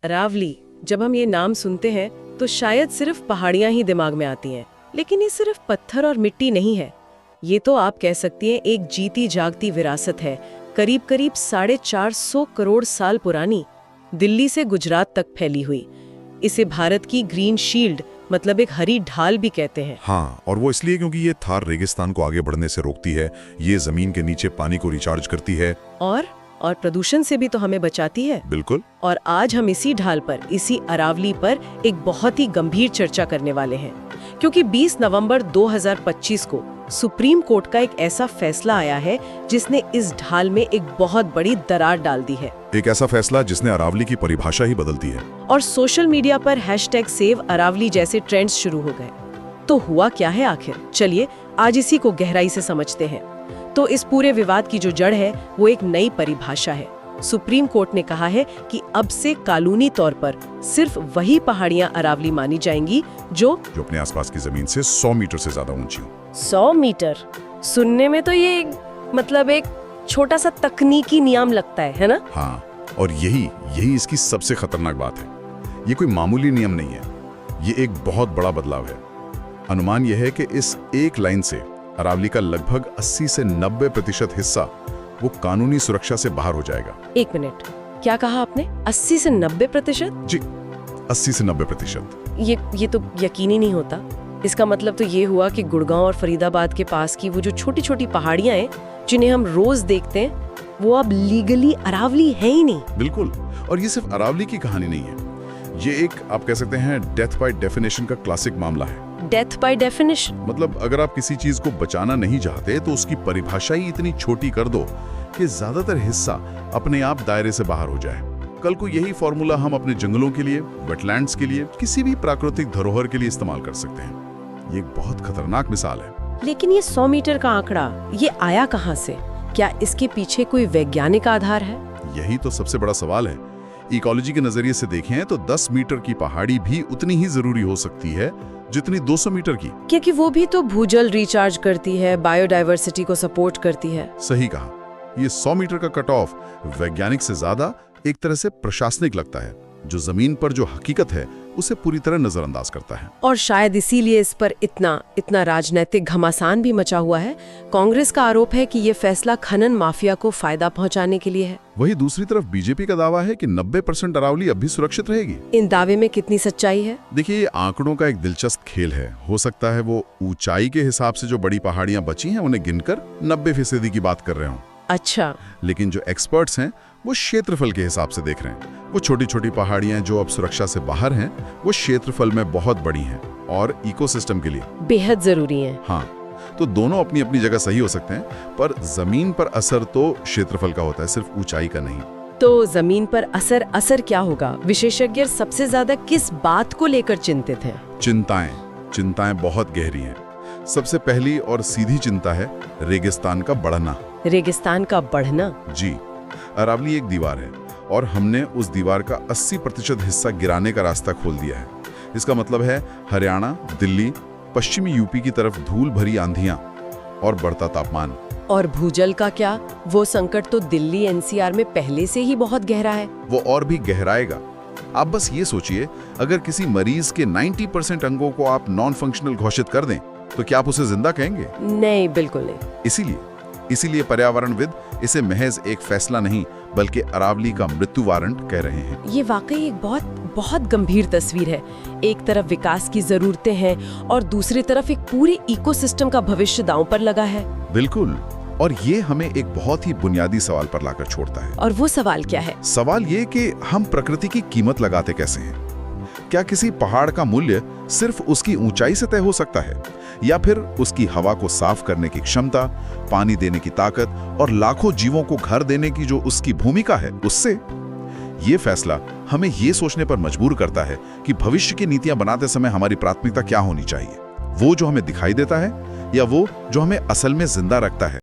अरावली, जब हम ये नाम सुनते हैं तो शायद सिर्फ पहाड़ियां ही दिमाग में आती हैं, लेकिन ये सिर्फ पत्थर और मिट्टी नहीं है। ये तो आप कह सकती हैं एक जीती जागती विरासत है, करीब करीब 450 करोड़ साल पुरानी, दिल्ली से गुजरात तक फैली हुई। इसे भारत की ग्रीन शील्ड मतलब एक हरी ढाल भी कहते हैं। हाँ, और वो इसलिए क्योंकि ये थार रेगिस्तान को आगे बढ़ने से रोकती है, ये जमीन के नीचे पानी को रिचार्ज करती है और प्रदूषण से भी तो हमें बचाती है। बिल्कुल। और आज हम इसी ढाल पर, इसी अरावली पर एक बहुत ही गंभीर चर्चा करने वाले हैं, क्योंकि 20 नवंबर 2025 को सुप्रीम कोर्ट का एक ऐसा फैसला आया है जिसने इस ढाल में एक बहुत बड़ी दरार डाल दी है। एक ऐसा फैसला जिसने अरावली की परिभाषा ही बदल दी है। और सोशल मीडिया पर #SaveAravali जैसे ट्रेंड्स शुरू हो गए। तो हुआ क्या है आखिर? चलिए आज इसी को गहराई से समझते हैं। तो इस पूरे विवाद की जो जड़ है वो एक नई परिभाषा है। सुप्रीम कोर्ट ने कहा है कि अब से कानूनी तौर पर सिर्फ वही पहाड़ियां अरावली मानी जाएंगी जो अपने आसपास की जमीन से 100 मीटर से ज्यादा ऊंची हो। 100 मीटर सुनने में तो ये मतलब एक छोटा सा तकनीकी नियम लगता है ना? हाँ, और यही इसकी सबसे खतरनाक बात है। ये कोई मामूली नियम नहीं है, ये एक बहुत बड़ा बदलाव है। अनुमान यह है कि इस एक लाइन से अरावली का लगभग 80 से 90% हिस्सा वो कानूनी सुरक्षा से बाहर हो जाएगा। एक मिनट, क्या कहा आपने? 80 से 90%? जी, 80 से 90%। ये तो यकीन ही नहीं होता। इसका मतलब तो ये हुआ कि गुड़गांव और फरीदाबाद के पास की वो जो छोटी छोटी पहाड़ियां हैं जिन्हें हम रोज देखते हैं, वो अब लीगली अरावली है ही नहीं। बिल्कुल। और ये सिर्फ अरावली की कहानी नहीं है, ये एक आप कह सकते हैं डेथ बाय डेफिनेशन का क्लासिक मामला है। डेथ बाय डेफिनेशन मतलब अगर आप किसी चीज को बचाना नहीं चाहते तो उसकी परिभाषा ही इतनी छोटी कर दो कि ज्यादातर हिस्सा अपने आप दायरे से बाहर हो जाए। कल को यही फॉर्मूला हम अपने जंगलों के लिए, वेटलैंड्स के लिए, किसी भी प्राकृतिक धरोहर के लिए इस्तेमाल कर सकते हैं। ये एक बहुत खतरनाक मिसाल है। लेकिन ये 100 मीटर का आंकड़ा ये आया कहाँ से? क्या इसके पीछे कोई वैज्ञानिक आधार है? यही तो सबसे बड़ा सवाल है। इकोलॉजी के नजरिए से देखें तो 10 मीटर की पहाड़ी भी उतनी ही जरूरी हो सकती है जितनी 200 मीटर की, क्योंकि वो भी तो भूजल रिचार्ज करती है, बायोडायवर्सिटी को सपोर्ट करती है। सही कहा। ये 100 मीटर का कट ऑफ वैज्ञानिक से ज्यादा एक तरह से प्रशासनिक लगता है, जो जमीन पर जो हकीकत है उसे पूरी तरह नजरअंदाज करता है। और शायद इसीलिए इस पर इतना राजनीतिक घमासान भी मचा हुआ है। कांग्रेस का आरोप है कि ये फैसला खनन माफिया को फायदा पहुंचाने के लिए है। वही दूसरी तरफ बीजेपी का दावा है कि 90% अरावली अब भी सुरक्षित रहेगी। इन दावे में कितनी सच्चाई है? देखिए, ये आंकड़ों का एक दिलचस्प खेल है। हो सकता है वो ऊंचाई के हिसाब से जो बड़ी पहाड़ियां बची हैं उन्हें गिनकर 90% की बात कर रहे हों। अच्छा। लेकिन जो एक्सपर्ट्स हैं वो क्षेत्रफल के हिसाब से देख रहे हैं। वो छोटी छोटी पहाड़ियां जो अब सुरक्षा से बाहर हैं, वो क्षेत्रफल में बहुत बड़ी हैं और इकोसिस्टम के लिए बेहद जरूरी हैं। हाँ, तो दोनों अपनी अपनी जगह सही हो सकते हैं, पर जमीन पर असर तो क्षेत्रफल का होता है, सिर्फ ऊंचाई का नहीं। तो जमीन पर असर क्या होगा? विशेषज्ञ सबसे ज्यादा किस बात को लेकर चिंतित हैं? चिंताएं बहुत गहरी हैं। सबसे पहली और सीधी चिंता है रेगिस्तान का बढ़ना। रेगिस्तान का बढ़ना? जी, अरावली एक दीवार है और हमने उस दीवार का 80% हिस्सा गिराने का रास्ता खोल दिया है। इसका मतलब है हरियाणा, दिल्ली, पश्चिमी यूपी की तरफ धूल भरी आंधियां और बढ़ता तापमान। और भूजल का क्या? वो संकट तो दिल्ली एनसीआर में पहले से ही बहुत गहरा है। वो और भी गहराएगा। आप बस ये सोचिए, अगर किसी मरीज के 90% अंगों को आप नॉन फंक्शनल घोषित कर दें तो क्या आप उसे जिंदा कहेंगे? नहीं, बिल्कुल नहीं। इसीलिए पर्यावरणविद इसे महज एक फैसला नहीं बल्कि अरावली का मृत्यु वारंट कह रहे हैं। ये वाकई एक बहुत गंभीर तस्वीर है। एक तरफ विकास की जरूरतें हैं और दूसरी तरफ एक पूरे इकोसिस्टम का भविष्य दांव पर लगा है। बिल्कुल। और ये हमें एक बहुत ही बुनियादी सवाल पर लाकर छोड़ता है। और वो सवाल क्या है? सवाल ये कि हम प्रकृति की कीमत लगाते कैसे हैं? क्या किसी पहाड़ का मूल्य सिर्फ उसकी ऊंचाई से तय हो सकता है, या फिर उसकी हवा को साफ करने की क्षमता, पानी देने की ताकत और लाखों जीवों को घर देने की जो उसकी भूमिका है उससे? ये फैसला हमें ये सोचने पर मजबूर करता है कि भविष्य की नीतियां बनाते समय हमारी प्राथमिकता क्या होनी चाहिए। वो जो हमें दिखाई देता है या वो जो हमें असल में जिंदा रखता है।